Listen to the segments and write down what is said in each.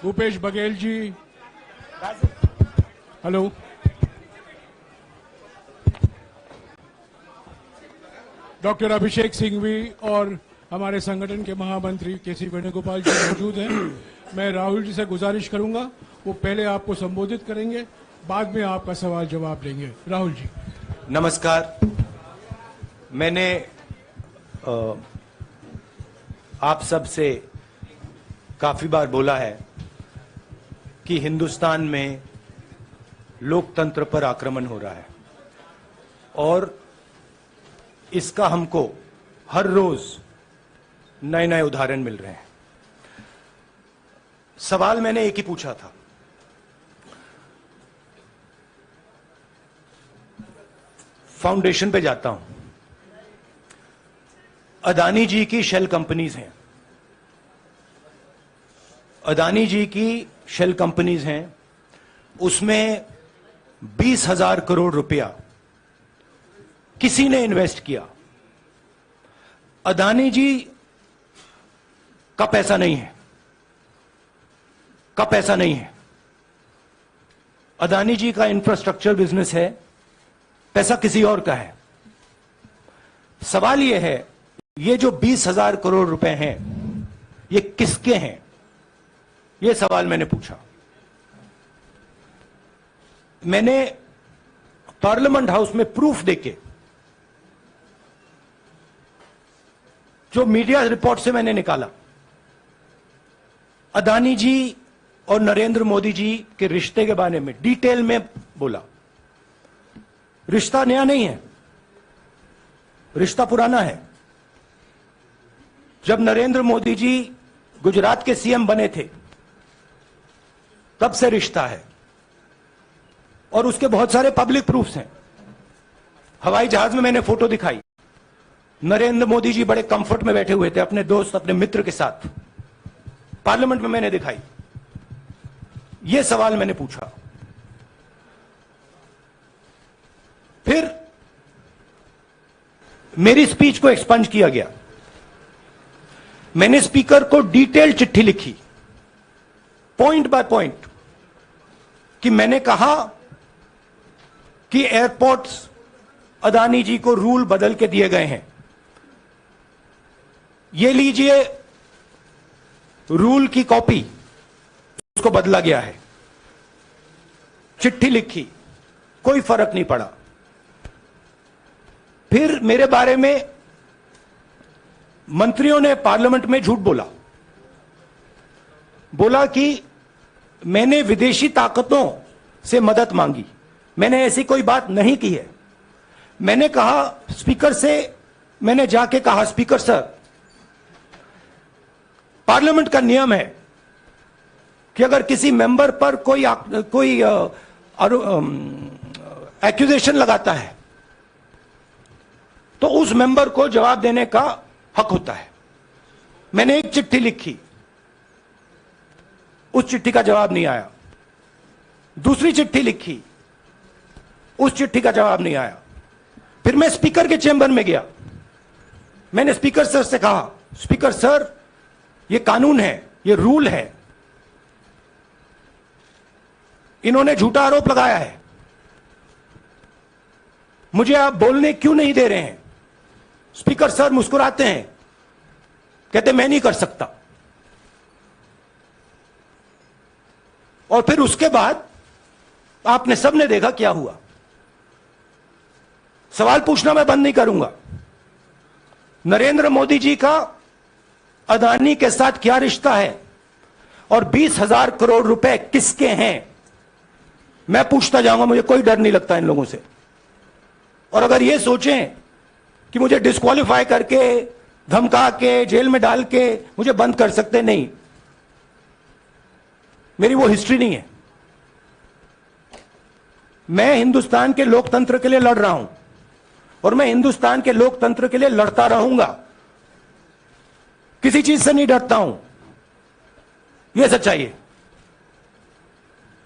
Bhupesh Baghel ji, hello. Doctor अभिषेक सिंघवी और हमारे संगठन के महामंत्री केसी वेणुगोपाल जी मौजूद हैं। मैं राहुल जी से गुजारिश करूंगा, वो पहले आपको संबोधित करेंगे, बाद में आपका सवाल जवाब देंगे। राहुल जी। नमस्कार। मैंने आप सब से काफी बार बोला है कि हिंदुस्तान में लोकतंत्र पर आक्रमण हो रहा है और इसका हमको हर रोज नए नए उदाहरण मिल रहे हैं। सवाल मैंने एक ही पूछा था, फाउंडेशन पे जाता हूं, अदानी जी की शेल कंपनीज हैं, अदानी जी की शेल कंपनीज हैं, उसमें 20,000 करोड़ रुपया किसी ने इन्वेस्ट किया। अदानी जी का पैसा नहीं है, का पैसा नहीं है। अदानी जी का इंफ्रास्ट्रक्चर बिजनेस है, पैसा किसी और का है। सवाल यह है, ये जो 20,000 करोड़ रुपए हैं, ये किसके हैं? ये सवाल मैंने पूछा। मैंने पार्लियामेंट हाउस में प्रूफ देके, जो मीडिया रिपोर्ट से मैंने निकाला, अदानी जी और नरेंद्र मोदी जी के रिश्ते के बारे में डिटेल में बोला। रिश्ता नया नहीं है, रिश्ता पुराना है। जब नरेंद्र मोदी जी गुजरात के सीएम बने थे, तब से रिश्ता है और उसके बहुत सारे पब्लिक प्रूफ्स हैं। हवाई जहाज में मैंने फोटो दिखाई, नरेंद्र मोदी जी बड़े कंफर्ट में बैठे हुए थे अपने दोस्त, अपने मित्र के साथ। पार्लियामेंट में मैंने दिखाई। यह सवाल मैंने पूछा। फिर मेरी स्पीच को एक्सपंज किया गया। मैंने स्पीकर को डिटेल चिट्ठी लिखी, पॉइंट बाय पॉइंट, कि मैंने कहा कि एयरपोर्ट्स अदानी जी को रूल बदल के दिए गए हैं। ये लीजिए रूल की कॉपी, उसको बदला गया है। चिट्ठी लिखी, कोई फर्क नहीं पड़ा। फिर मेरे बारे में मंत्रियों ने पार्लियामेंट में झूठ बोला, बोला कि मैंने विदेशी ताकतों से मदद मांगी। मैंने ऐसी कोई बात नहीं की है। मैंने कहा स्पीकर से, मैंने जाके कहा, स्पीकर सर, पार्लियामेंट का नियम है कि अगर किसी मेंबर पर कोई एक्यूजेशन लगाता है तो उस मेंबर को जवाब देने का हक होता है। मैंने एक चिट्ठी लिखी, उस चिट्ठी का जवाब नहीं आया। दूसरी चिट्ठी लिखी, उस चिट्ठी का जवाब नहीं आया। फिर मैं स्पीकर के चेंबर में गया। मैंने स्पीकर सर से कहा, स्पीकर सर, ये कानून है, ये रूल है, इन्होंने झूठा आरोप लगाया है, मुझे आप बोलने क्यों नहीं दे रहे हैं? स्पीकर सर मुस्कुराते हैं, कहते मैं नहीं कर सकता। और फिर उसके बाद आपने सबने देखा क्या हुआ। सवाल पूछना मैं बंद नहीं करूंगा। नरेंद्र मोदी जी का अदानी के साथ क्या रिश्ता है और 20,000 करोड़ रुपए किसके हैं, मैं पूछता जाऊंगा। मुझे कोई डर नहीं लगता इन लोगों से। और अगर ये सोचें कि मुझे डिस्क्वालीफाई करके, धमका के, जेल में डाल के मुझे बंद कर सकते, नहीं, मेरी वो हिस्ट्री नहीं है। मैं हिंदुस्तान के लोकतंत्र के लिए लड़ रहा हूं और मैं हिंदुस्तान के लोकतंत्र के लिए लड़ता रहूंगा। किसी चीज से नहीं डरता हूं, यह सच्चाई है।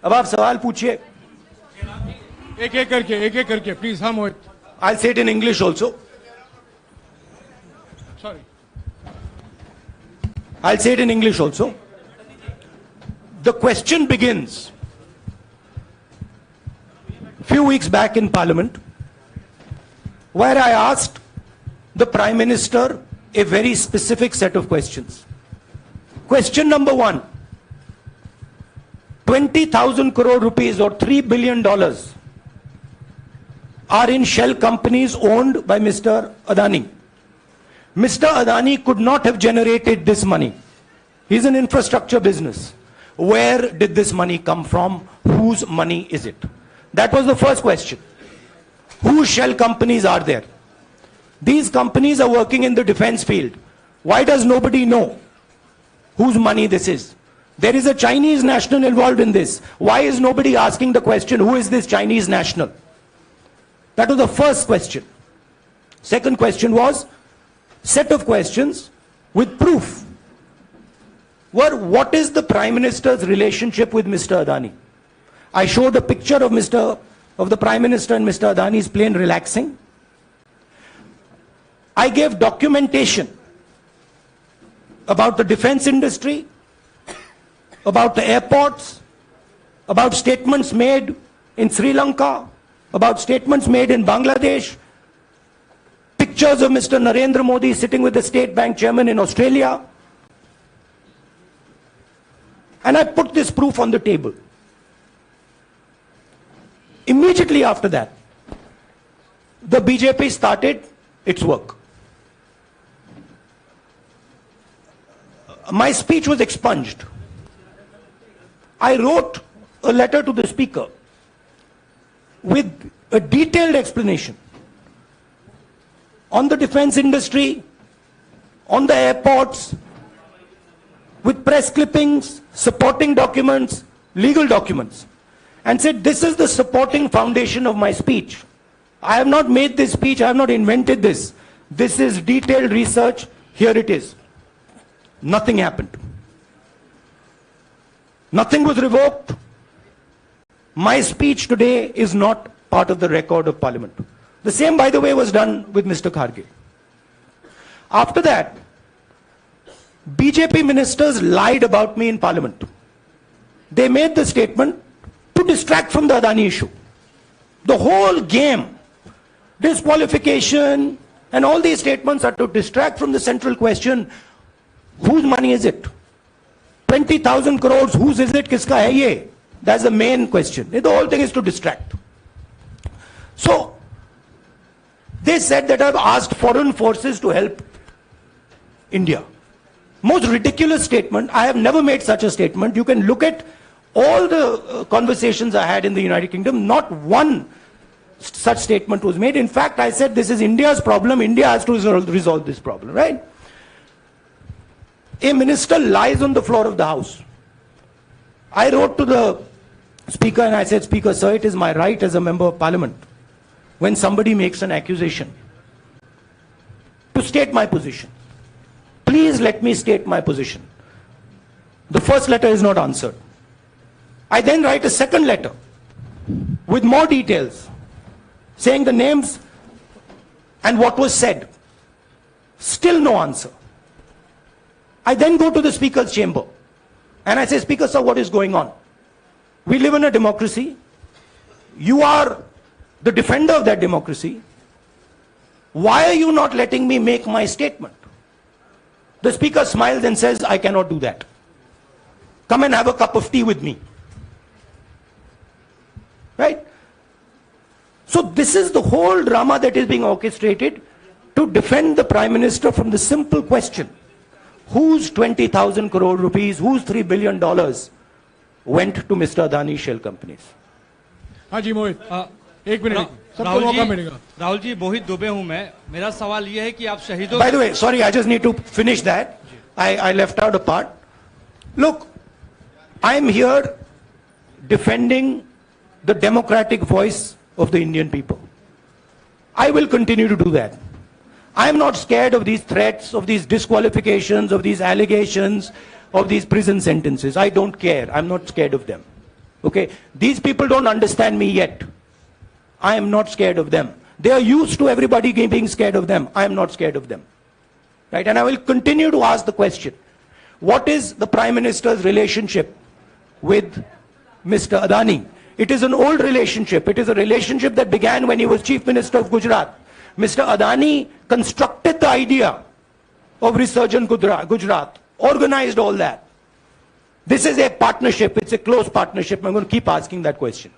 अब आप सवाल पूछिए। एक एक करके प्लीज। हाँ मोहित। आई से it in English also. Sorry. I'll say it in English also. The question begins. Few weeks back in Parliament, where I asked the Prime Minister a very specific set of questions. Question number one, 20,000 crore rupees or $3 billion are in shell companies owned by Mr. Adani. Mr. Adani could not have generated this money. He's an infrastructure business. Where did this money come from? Whose money is it? That was the first question. Whose shell companies are there? These companies are working in the defense field. Why does nobody know whose money this is? There is a Chinese national involved in this. Why is nobody asking the question, who is this Chinese national? That was the first question. Second question was, set of questions with proof. What is the Prime Minister's relationship with Mr. Adani? I showed a picture of the Prime Minister and Mr. Adani's plane relaxing. I gave documentation about the defense industry, about the airports, about statements made in Sri Lanka, about statements made in Bangladesh, pictures of Mr. Narendra Modi sitting with the State Bank chairman in Australia. And I put this proof on the table. Immediately after that, the BJP started its work. My speech was expunged. I wrote a letter to the Speaker with a detailed explanation on the defense industry, on the airports, with press clippings, supporting documents, legal documents, and said, this is the supporting foundation of my speech. I have not made this speech, I have not invented this. This is detailed research, here it is. Nothing happened. Nothing was revoked. My speech today is not part of the record of Parliament. The same, by the way, was done with Mr. Kharge. After that, BJP ministers lied about me in Parliament. They made the statement to distract from the Adani issue. The whole game, disqualification, and all these statements are to distract from the central question, whose money is it? 20,000 crores, whose is it? Kiska hai ye? That's the main question. The whole thing is to distract. So, they said that I've asked foreign forces to help India. Most ridiculous statement. I have never made such a statement. You can look at all the conversations I had in the United Kingdom. Not one such statement was made. In fact, I said this is India's problem. India has to resolve this problem, right? A minister lies on the floor of the House. I wrote to the Speaker and I said, Speaker, sir, it is my right as a member of Parliament, when somebody makes an accusation, to state my position. Please let me state my position. The first letter is not answered. I then write a second letter with more details, saying the names and what was said. Still no answer. I then go to the Speaker's chamber and I say, Speaker, sir, what is going on? We live in a democracy. You are the defender of that democracy. Why are you not letting me make my statement? The Speaker smiles and says, I cannot do that. Come and have a cup of tea with me. Right? So this is the whole drama that is being orchestrated to defend the Prime Minister from the simple question, whose 20,000 crore rupees, whose $3 billion went to Mr. Adani shell companies? हाँ जी मोहित, एक minute सबको मौका मिलेगा. राहुल जी, मोहित दुबे हूं मैं. मेरा सवाल यह है कि आप शहीदों. By the way, sorry, I just need to finish that. I left out a part. Look, I'm here defending the democratic voice of the Indian people. I will continue to do that. I'm not scared of these threats, of these disqualifications, of these allegations, of these prison sentences. I don't care. I'm not scared of them. Okay? These people don't understand me yet. I am not scared of them. They are used to everybody being scared of them. I am not scared of them. Right? And I will continue to ask the question, what is the Prime Minister's relationship with Mr. Adani. It is an old relationship. It is a relationship that began when he was Chief Minister of Gujarat. Mr. Adani constructed the idea of Resurgent Gujarat, organized all that. This is a partnership. It's a close partnership. I'm going to keep asking that question.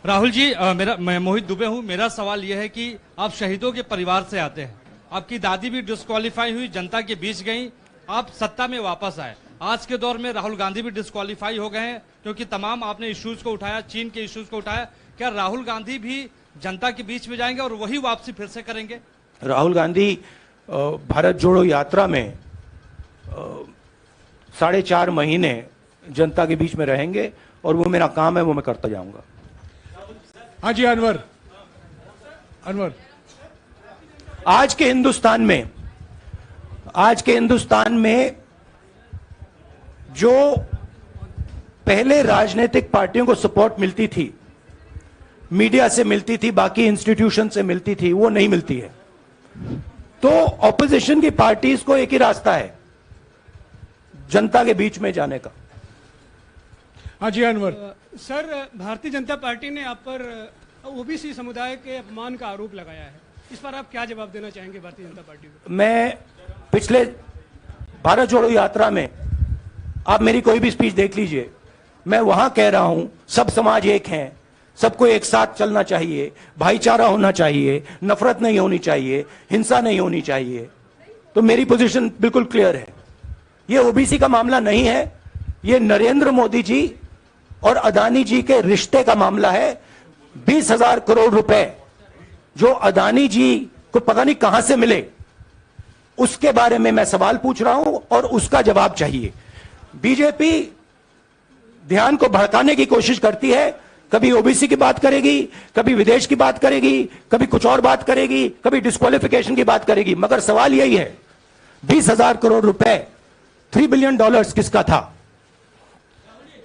Rahul ji, मैं मोहित दुबे हूं। मेरा सवाल यह है कि आप शहीदों के परिवार से आते हैं। आपकी दादी भी डिस्क्वालीफाई हुई, जनता के बीच गई, आप सत्ता में वापस आए। आज के दौर में राहुल गांधी भी डिस्क्वालीफाई हो गए हैं, क्योंकि तमाम आपने इश्यूज को उठाया, चीन के इश्यूज को उठाया। क्या राहुल गांधी भी जनता के बीच में जाएंगे और वही वापसी फिर से करेंगे? राहुल गांधी भारत जोड़ो यात्रा में 4.5 महीने जनता के बीच में रहेंगे और वो मेरा काम है, वो मैं करता जाऊंगा। हाँ जी, अनवर। आज के हिंदुस्तान में जो पहले राजनीतिक पार्टियों को सपोर्ट मिलती थी, मीडिया से मिलती थी, बाकी इंस्टीट्यूशन से मिलती थी, वो नहीं मिलती है। तो ऑपोजिशन की पार्टीज को एक ही रास्ता है, जनता के बीच में जाने का। हाँ जी, अनवर। सर, भारतीय जनता पार्टी ने आप पर ओबीसी समुदाय के अपमान का आरोप लगाया है। इस पर आप क्या जवाब देना चाहेंगे भारतीय जनता पार्टी को? मैं पिछले भारत जोड़ो यात्रा में, आप मेरी कोई भी स्पीच देख लीजिए, मैं वहां कह रहा हूं सब समाज एक हैं, सबको एक साथ चलना चाहिए, भाईचारा होना चाहिए, नफरत नहीं होनी चाहिए, हिंसा नहीं होनी चाहिए। तो मेरी पोजीशन बिल्कुल क्लियर है। ये ओबीसी का मामला नहीं है, ये नरेंद्र मोदी जी और अदानी जी के रिश्ते का मामला है। 20,000 करोड़ रुपए जो अदानी जी को पता नहीं कहां से मिले, उसके बारे में मैं सवाल पूछ रहा हूं और उसका जवाब चाहिए। बीजेपी ध्यान को भड़काने की कोशिश करती है, कभी ओबीसी की बात करेगी, कभी विदेश की बात करेगी, कभी कुछ और बात करेगी, कभी डिस्क्वालिफिकेशन की बात करेगी, मगर सवाल यही है 20,000 करोड़ रुपए, $3 बिलियन किसका था?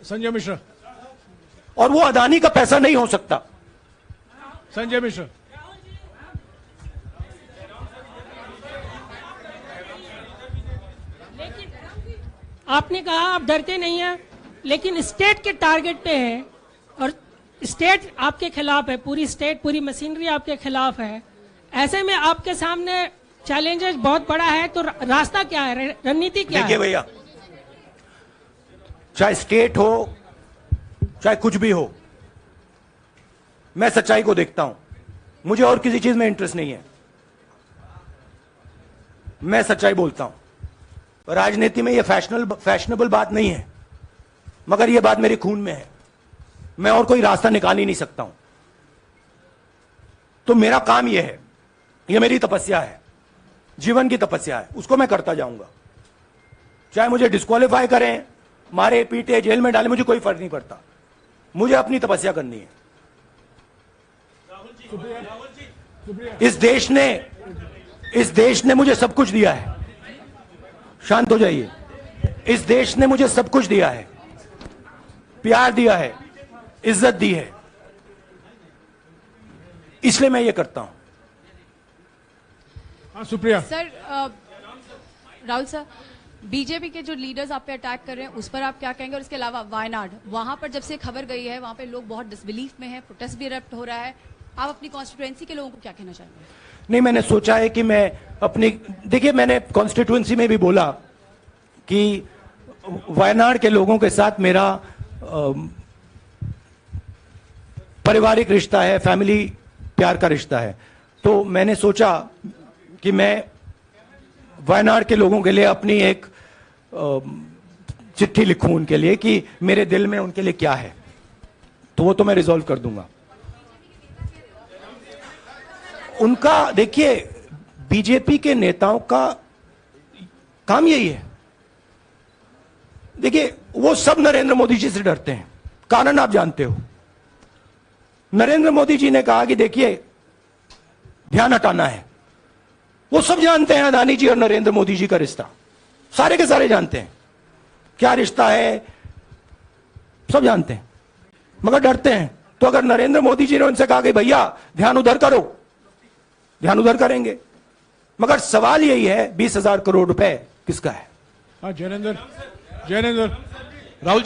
संजय मिश्रा। और वो अदानी का पैसा नहीं हो सकता। संजय मिश्रा। आपने कहा आप डरते नहीं हैं, लेकिन स्टेट के टारगेट पे हैं और स्टेट आपके खिलाफ है, पूरी स्टेट, पूरी मशीनरी आपके खिलाफ है। ऐसे में आपके सामने चैलेंजेस बहुत बड़ा है, तो रास्ता क्या है, रणनीति क्या है? देखिए भैया, चाहे स्टेट हो, चाहे कुछ भी हो, मैं सच्चाई को देखता हूं। मुझे और किसी चीज में इंटरेस्ट नहीं है, मैं सच्चाई बोलता हूं। राजनीति में यह फैशनेबल बात नहीं है, मगर यह बात मेरे खून में है। मैं और कोई रास्ता निकाल ही नहीं सकता हूं। तो मेरा काम यह है, यह मेरी तपस्या है, जीवन की तपस्या है, उसको मैं करता जाऊंगा। चाहे मुझे डिस्क्वालीफाई करें, मारे पीटे, जेल में डाले, मुझे कोई फर्क नहीं पड़ता। मुझे अपनी तपस्या करनी है। इस देश ने मुझे सब कुछ दिया है। शांत हो जाइए। इस देश ने मुझे सब कुछ दिया है, प्यार दिया है, इज्जत दी है, इसलिए मैं ये करता हूं। हाँ, Supriya. Sir, Rahul sir, BJP के जो लीडर्स आप पे अटैक कर रहे हैं उस पर आप क्या कहेंगे? और इसके अलावा वायनाड, वहां पर जब से खबर गई है, वहां पे लोग बहुत डिसबिलीफ में हैं, प्रोटेस्ट भी इरप्ट हो रहा है। आप अपनी कॉन्स्टिट्यूएंसी के लोगों को क्या कहना चाहेंगे? नहीं, मैंने सोचा है कि मैं अपनी, देखिए, मैंने कॉन्स्टिट्यूएंसी में भी बोला कि वायनाड के लोगों के साथ मेरा पारिवारिक रिश्ता है, फैमिली प्यार का रिश्ता है। तो मैंने सोचा कि मैं वायनाड के लोगों के लिए अपनी एक चिट्ठी लिखूं उनके लिए कि मेरे दिल में उनके लिए क्या है। तो वो तो मैं रिजॉल्व कर दूंगा। उनका, देखिए, बीजेपी के नेताओं का काम यही है। देखिए, वो सब नरेंद्र मोदी जी से डरते हैं, कारण आप जानते हो। नरेंद्र मोदी जी ने कहा कि देखिए, ध्यान हटाना है। वो सब जानते हैं अदानी जी और नरेंद्र मोदी जी का रिश्ता, सारे के सारे जानते हैं क्या रिश्ता है, सब जानते हैं, मगर डरते हैं। तो अगर नरेंद्र मोदी जी ने उनसे कहा कि भैया ध्यान उधर करो, ध्यान उधर करेंगे। मगर सवाल यही है 20,000 करोड़ रुपए किसका है? हाँ, जैनेंद्र। राहुल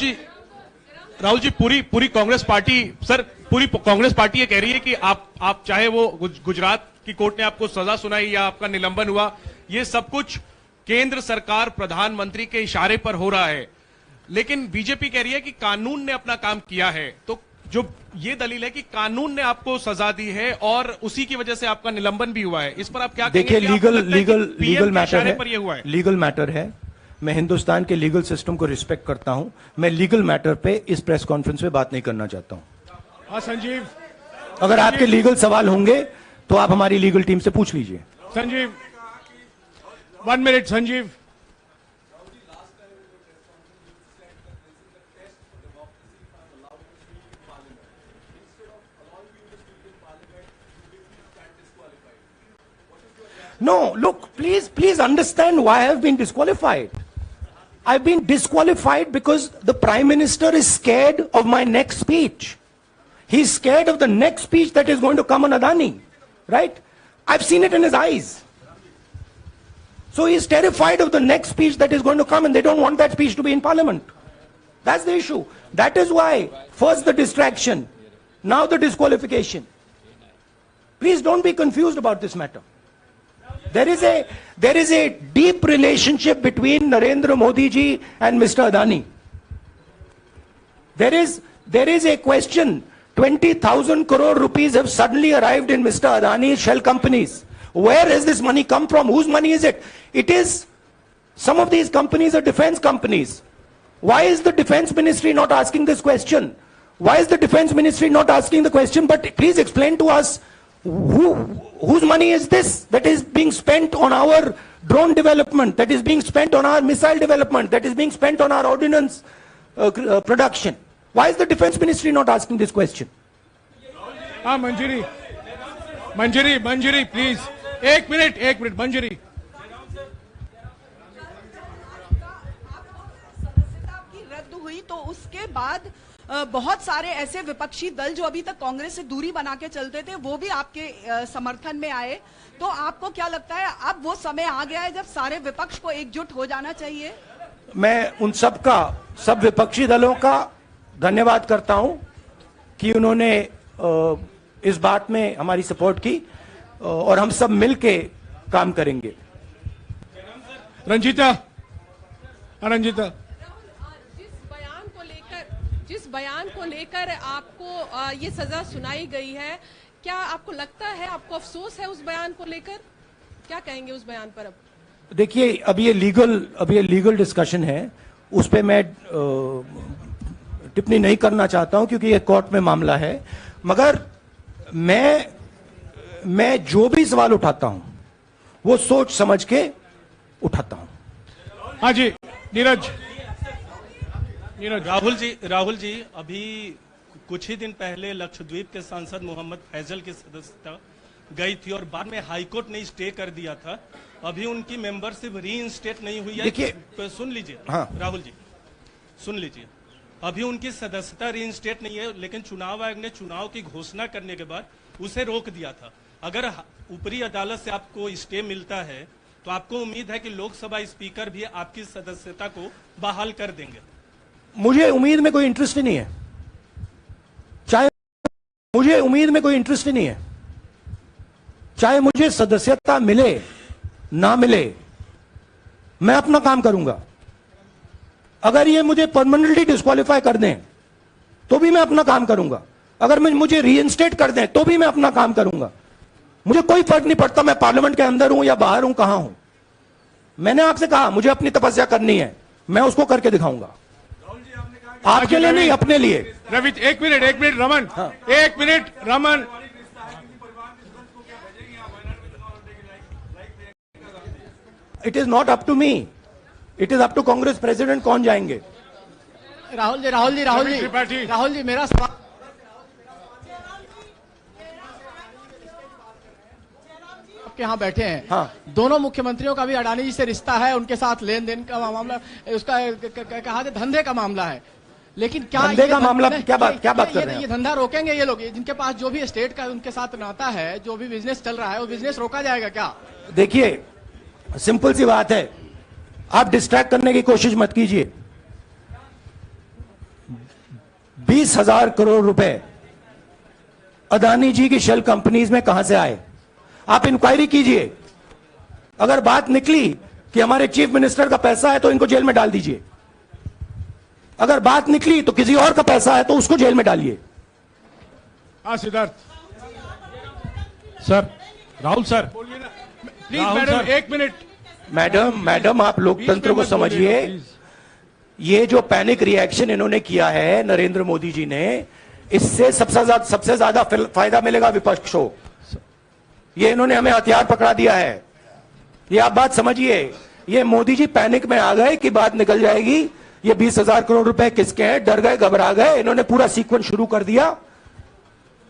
जी पूरी कांग्रेस पार्टी, सर पूरी कांग्रेस पार्टी ये कह रही है कि आप चाहे वो गुजरात की कोर्ट ने आपको सजा सुनाई या आपका निलंबन हुआ, ये सब कुछ केंद्र सरकार प्रधानमंत्री के इशारे पर हो रहा है। लेकिन बीजेपी कह रही है कि कानून ने अपना काम किया है। तो जो ये दलील है कि कानून ने आपको सजा दी है और उसी की वजह से आपका निलंबन भी हुआ है, इस पर आप क्या कहेंगे? देखिए, लीगल मैटर है, पर ये हुआ है। लीगल मैटर है। मैं हिंदुस्तान के लीगल सिस्टम को रिस्पेक्ट करता हूं। मैं लीगल मैटर पे इस प्रेस कॉन्फ्रेंस में बात नहीं करना चाहता हूं। हाँ संजीव, अगर आपके लीगल सवाल होंगे तो आप हमारी लीगल टीम से पूछ लीजिए। Sanjeev 1 minute. Sanjeev, No, look, please understand why I have been disqualified. I've been disqualified because the Prime Minister is scared of my next speech. He's scared of the next speech that is going to come on Adani, right? I've seen it in his eyes. So he's terrified of the next speech that is going to come, and they don't want that speech to be in Parliament. That's the issue. That is why, first the distraction, now the disqualification. Please don't be confused about this matter. There is a deep relationship between Narendra Modi ji and Mr. Adani. There is a question. 20,000 crore rupees have suddenly arrived in Mr. Adani's shell companies. Where has this money come from? Whose money is it? It is, some of these companies are defense companies. Why is the defense ministry not asking this question? Why is the defense ministry not asking the question? But please explain to us, whose money is this that is being spent on our drone development, that is being spent on our missile development, that is being spent on our ordnance production? Why is the defense ministry not asking this question? हाँ मंजरी please, एक minute मंजरी। सदस्यता की रद्द हुई तो उसके बाद बहुत सारे ऐसे विपक्षी दल जो अभी तक कांग्रेस से दूरी बना के चलते थे वो भी आपके समर्थन में आए। तो आपको क्या लगता है अब वो समय आ गया है जब सारे विपक्ष को एकजुट हो जाना चाहिए? मैं उन सब विपक्षी दलों का धन्यवाद करता हूं कि उन्होंने इस बात में हमारी सपोर्ट की और हम सब मिलके काम करेंगे। रंजीता, जिस बयान को लेकर आपको ये सजा सुनाई गई है, क्या आपको लगता है, आपको अफसोस है उस बयान को लेकर? क्या कहेंगे उस बयान पर? अब देखिए, अब ये लीगल डिस्कशन है, उस पे मैं टिप्पणी नहीं करना चाहता हूं क्योंकि ये कोर्ट में मामला है। मगर मैं जो भी सवाल उठाता हूं वो सोच समझ के उठाता हूं। हाँ जी, नीरज। राहुल जी, अभी कुछ ही दिन पहले लक्षद्वीप के सांसद मोहम्मद फैजल की सदस्यता गई थी और बाद में हाईकोर्ट ने स्टे कर दिया था। अभी उनकी मेंबरशिप रीइंस्टेट नहीं हुई है। देखिए, सुन लीजिए। हाँ। राहुल जी सुन लीजिए, अभी उनकी सदस्यता रीइंस्टेट नहीं है, लेकिन चुनाव आयोग ने चुनाव की घोषणा करने के बाद उसे रोक दिया था। अगर ऊपरी अदालत से आपको स्टे मिलता है तो आपको उम्मीद है कि लोकसभा स्पीकर भी आपकी सदस्यता को बहाल कर देंगे? मुझे उम्मीद में कोई इंटरेस्ट ही नहीं है। चाहे मुझे सदस्यता मिले ना मिले, मैं अपना काम करूंगा। अगर ये मुझे परमानेंटली डिस्क्वालीफाई कर दें तो भी मैं अपना काम करूंगा। अगर मुझे रीइंस्टेट कर दें तो भी मैं अपना काम करूंगा। मुझे कोई फर्क नहीं पड़ता मैं पार्लियामेंट के अंदर हूं या बाहर हूं, कहां हूं। मैंने आपसे कहा मुझे अपनी तपस्या करनी है, मैं उसको करके दिखाऊंगा। आपके लिए नहीं, अपने लिए। रवि, एक मिनट रमन। हाँ। एक minute Raman. It is not up to me, it is up to Congress president कौन जाएंगे। राहुल जी मेरा सवाल, आपके यहाँ बैठे हैं। हाँ। दोनों मुख्यमंत्रियों का भी अडानी जी से रिश्ता है, उनके साथ लेन देन का मामला, उसका कहा धंधे का मामला है। लेकिन क्या धंधे का मामला, क्या बात कर रहे हैं? ये धंधा रोकेंगे ये लोग? जिनके पास जो भी स्टेट का उनके साथ नाता है, जो भी बिजनेस चल रहा है, वो बिजनेस रोका जाएगा क्या? देखिए, सिंपल सी बात है, आप डिस्ट्रैक्ट करने की कोशिश मत कीजिए। 20,000 करोड़ रुपए अदानी जी की शेल कंपनीज में कहां से आए? आप इंक्वायरी कीजिए। अगर बात निकली कि हमारे चीफ मिनिस्टर का पैसा है तो इनको जेल में डाल दीजिए। अगर बात निकली तो किसी और का पैसा है तो उसको जेल में डालिए। Siddharth sir, Rahul sir, please madam, 1 minute. Madam आप लोकतंत्र को समझिए। ये जो पैनिक रिएक्शन इन्होंने किया है नरेंद्र मोदी जी ने, इससे सबसे ज्यादा फायदा मिलेगा विपक्ष को। ये इन्होंने हमें हथियार पकड़ा दिया है। ये आप बात समझिए। ये मोदी जी पैनिक में आ गए कि बात निकल जाएगी, ये 20,000 करोड़ रुपए किसके हैं, डर गए, घबरा गए। इन्होंने पूरा सीक्वेंस शुरू कर दिया।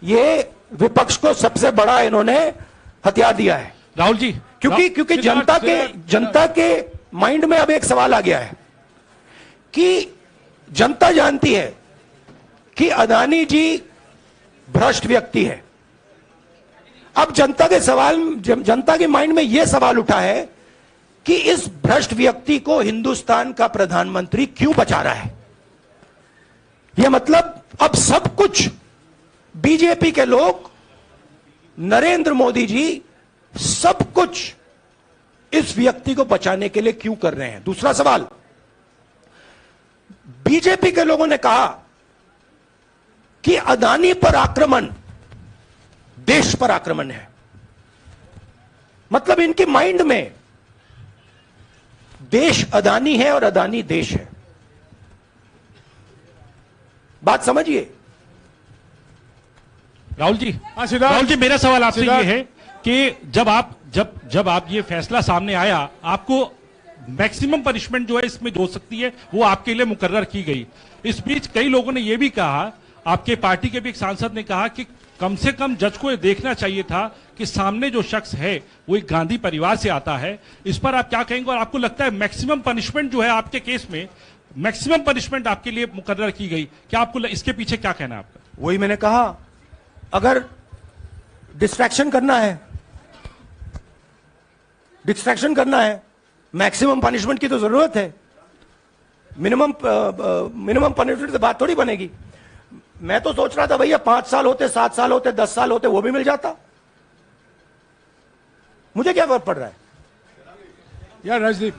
ये विपक्ष को सबसे बड़ा इन्होंने हथियार दिया है राहुल जी, क्योंकि जनता के माइंड में अब एक सवाल आ गया है कि जनता जानती है कि अदानी जी भ्रष्ट व्यक्ति है। अब जनता के माइंड में यह सवाल उठा है कि इस भ्रष्ट व्यक्ति को हिंदुस्तान का प्रधानमंत्री क्यों बचा रहा है। यह मतलब अब सब कुछ बीजेपी के लोग, नरेंद्र मोदी जी सब कुछ इस व्यक्ति को बचाने के लिए क्यों कर रहे हैं। दूसरा सवाल, बीजेपी के लोगों ने कहा कि अदानी पर आक्रमण देश पर आक्रमण है। मतलब इनके माइंड में देश अदानी है और अदानी देश है। बात समझिए। राहुल जी, मेरा सवाल आपसे ये है कि जब आप ये फैसला सामने आया, आपको मैक्सिमम पनिशमेंट जो है इसमें जो हो सकती है वो आपके लिए मुकर्रर की गई। इस बीच कई लोगों ने ये भी कहा, आपके पार्टी के भी एक सांसद ने कहा कि कम से कम जज को ये देखना चाहिए था कि सामने जो शख्स है वो एक गांधी परिवार से आता है। इस पर आप क्या कहेंगे? और आपको लगता है मैक्सिमम पनिशमेंट जो है आपके केस में, मैक्सिमम पनिशमेंट आपके लिए मुकर्रर की गई, क्या आपको इसके पीछे क्या कहना है आपका? वही मैंने कहा, अगर डिस्ट्रैक्शन करना है, मैक्सिमम पनिशमेंट की तो जरूरत है। मिनिमम पनिशमेंट से बात थोड़ी बनेगी। मैं तो सोच रहा था भैया 5 साल होते, 7 साल होते, 10 साल होते, वो भी मिल जाता। मुझे क्या फर्क पड़ रहा है यार। Rajdeep,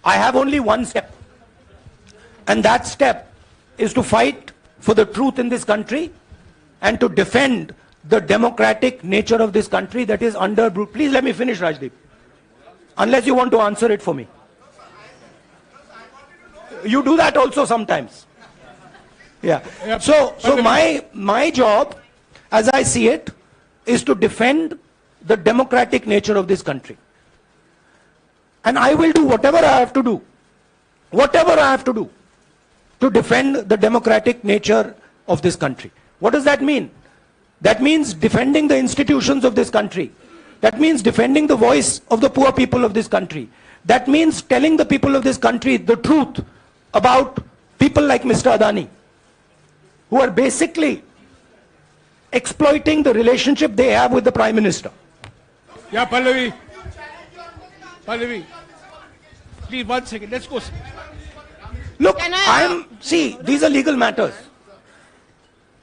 I have only one step, and that step is to fight for the truth in this country and to defend the democratic nature of this country that is under brute. Please let me finish, Rajdeep, unless you want to answer it for me. You do that also sometimes. Yeah. So my job, as I see it, is to defend the democratic nature of this country. And I will do whatever I have to do to defend the democratic nature of this country. What does that mean? That means defending the institutions of this country. That means defending the voice of the poor people of this country. That means telling the people of this country the truth about people like Mr. Adani, who are basically exploiting the relationship they have with the Prime Minister. Yeah, Pallavi, please 1 second, let's go. Look, see, these are legal matters.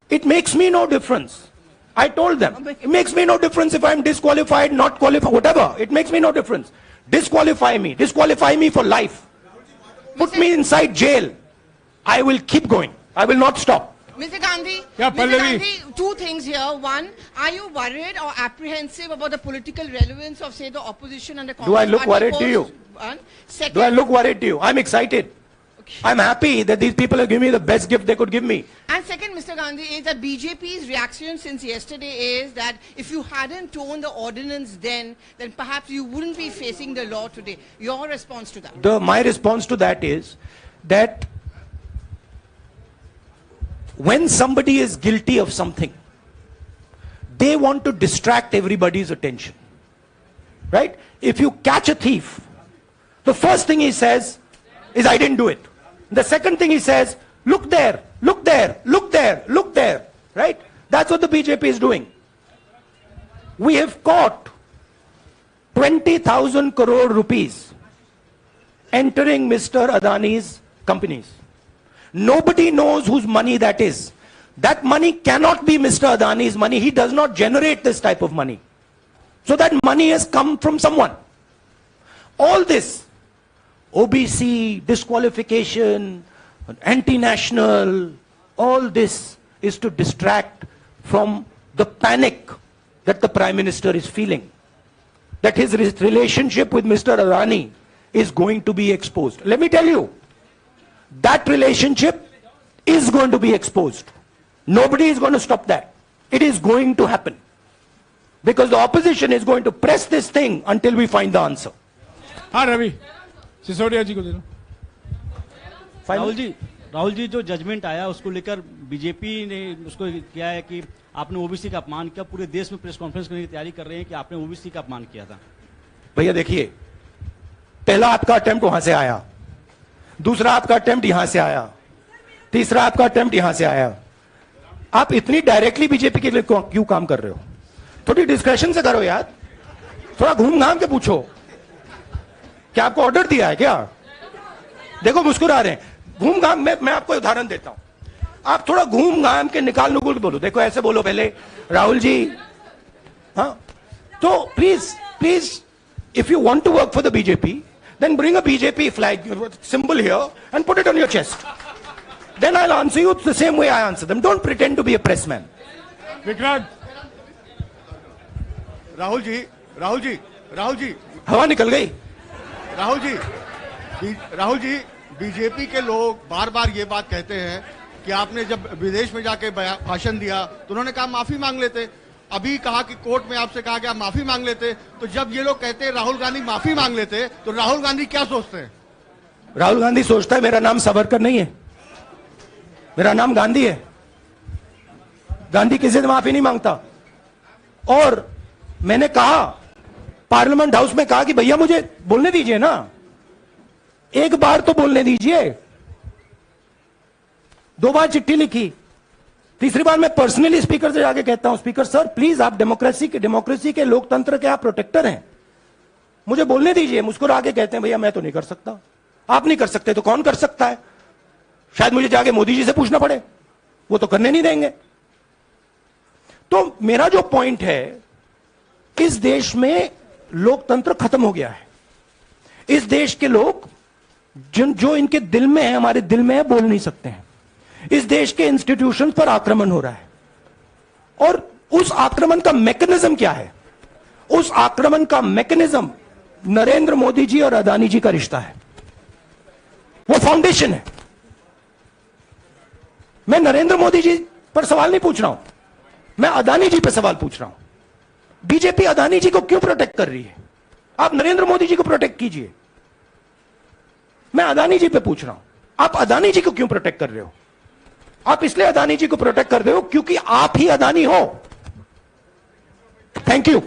It makes me no difference. I told them, it makes me no difference if I'm disqualified, not qualified, whatever. It makes me no difference. Disqualify me for life. Put me inside jail. I will keep going. I will not stop. Mr. Gandhi, Yeah, Mr. Pallavi. Gandhi, 2 things here. One, are you worried or apprehensive about the political relevance of, say, the opposition and the Congress Do I look party worried to post? you? One. Second, Do I look worried to you? I'm excited. I'm happy that these people have given me the best gift they could give me. And second, Mr. Gandhi, is that BJP's reaction since yesterday is that if you hadn't torn the ordinance then perhaps you wouldn't be facing the law today. Your response to that? My response to that is that when somebody is guilty of something, they want to distract everybody's attention. Right? If you catch a thief, The first thing he says is, I didn't do it. The second thing he says, look there, look there, look there, look there, right? That's what the BJP is doing. We have caught 20,000 crore rupees entering Mr. Adani's companies. Nobody knows whose money that is. That money cannot be Mr. Adani's money. He does not generate this type of money. So that money has come from someone. All this, OBC, disqualification, anti-national, all this is to distract from the panic that the Prime Minister is feeling. That his relationship with Mr. Adani is going to be exposed. Let me tell you, that relationship is going to be exposed. Nobody is going to stop that. It is going to happen. Because the opposition is going to press this thing until we find the answer. हाँ रवि, सिसोदिया जी को दे दो। राहुल जी जो judgement आया उसको लेकर BJP ने उसको किया है कि आपने ओबीसी का अपमान किया। पूरे देश में प्रेस कॉन्फ्रेंस करने की तैयारी कर रहे हैं कि आपने ओबीसी का अपमान किया था। भैया देखिए, पहला आपका अटेम्प्ट वहां से आया, दूसरा आपका अटेम्प्ट यहां से आया, तीसरा आपका अटेम्प्ट यहां से आया। आप इतनी डायरेक्टली बीजेपी के लिए क्यों काम कर रहे हो? थोड़ी डिस्कशन से करो यार, थोड़ा घूम घाम के पूछो। क्या आपको ऑर्डर दिया है क्या? देखो मुस्कुरा रहे हैं। घूम घाम, मैं आपको उदाहरण देता हूं, आप थोड़ा घूम घाम के निकाल नुकुल बोलो। देखो ऐसे बोलो पहले, राहुल जी, हाँ तो please if you want to work for the BJP, then bring a BJP flag symbol here and put it on your chest. Then I'll answer you the same way I answer them. Don't pretend to be a press man. Vikrant, Rahul ji हवा निकल गई। Rahul ji, BJP के लोग बार बार ये बात कहते हैं कि आपने जब विदेश में जाके भाषण दिया तो उन्होंने कहा माफी मांग लेते। अभी कहा कि कोर्ट में आपसे कहा गया माफी मांग लेते। तो जब ये लोग कहते हैं राहुल गांधी माफी मांग लेते, तो राहुल गांधी क्या सोचते हैं? राहुल गांधी सोचता है मेरा नाम सावरकर नहीं है, मेरा नाम गांधी है। गांधी किसी से माफी नहीं मांगता। और मैंने कहा, पार्लियामेंट हाउस में कहा कि भैया मुझे बोलने दीजिए ना, एक बार तो बोलने दीजिए। 2 बार चिट्ठी लिखी, तीसरी बार मैं पर्सनली स्पीकर से जाके कहता हूं, स्पीकर सर प्लीज, आप डेमोक्रेसी के लोकतंत्र के आप प्रोटेक्टर हैं, मुझे बोलने दीजिए। मुस्कुरा के कहते हैं भैया मैं तो नहीं कर सकता। आप नहीं कर सकते तो कौन कर सकता है? शायद मुझे जाके मोदी जी से पूछना पड़े, वो तो करने नहीं देंगे। तो मेरा जो पॉइंट है, इस देश में लोकतंत्र खत्म हो गया है। इस देश के लोग जो इनके दिल में है, हमारे दिल में है, बोल नहीं सकते हैं। इस देश के इंस्टीट्यूशन पर आक्रमण हो रहा है। और उस आक्रमण का मैकेनिज्म क्या है? उस आक्रमण का मैकेनिज्म नरेंद्र मोदी जी और अदानी जी का रिश्ता है, वो फाउंडेशन है। मैं नरेंद्र मोदी जी पर सवाल नहीं पूछ रहा हूं, मैं अदानी जी पर सवाल पूछ रहा हूं। बीजेपी अदानी जी को क्यों प्रोटेक्ट कर रही है? आप नरेंद्र मोदी जी को प्रोटेक्ट कीजिए। मैं अदानी जी पे पूछ रहा हूं, आप अदानी जी को क्यों प्रोटेक्ट कर रहे हो? आप इसलिए अदानी जी को प्रोटेक्ट कर रहे हो क्योंकि आप ही अदानी हो। Thank you.